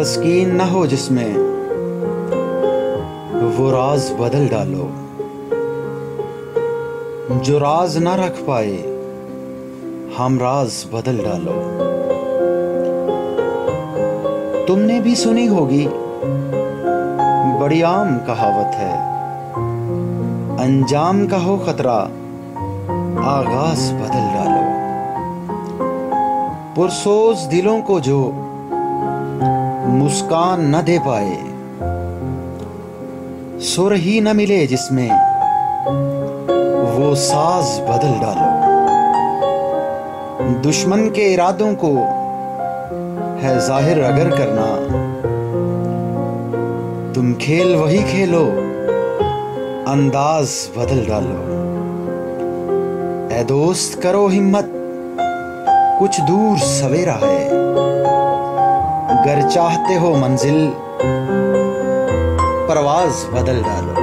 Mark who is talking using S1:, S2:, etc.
S1: तस्कीन न हो जिसमें, वो राज बदल डालो। जो राज न रख पाए, हम राज बदल डालो। तुमने भी सुनी होगी, बड़ी आम कहावत है, अंजाम का हो खतरा, आगाज बदल डालो। पुरसोज दिलों को जो मुस्कान न दे पाए, सुर ही न मिले जिसमें, वो साज बदल डालो। दुश्मन के इरादों को है जाहिर अगर करना, तुम खेल वही खेलो, अंदाज बदल डालो। ऐ दोस्त करो हिम्मत, कुछ दूर सवेरा है, गर चाहते हो मंजिल, परवाज बदल डालो।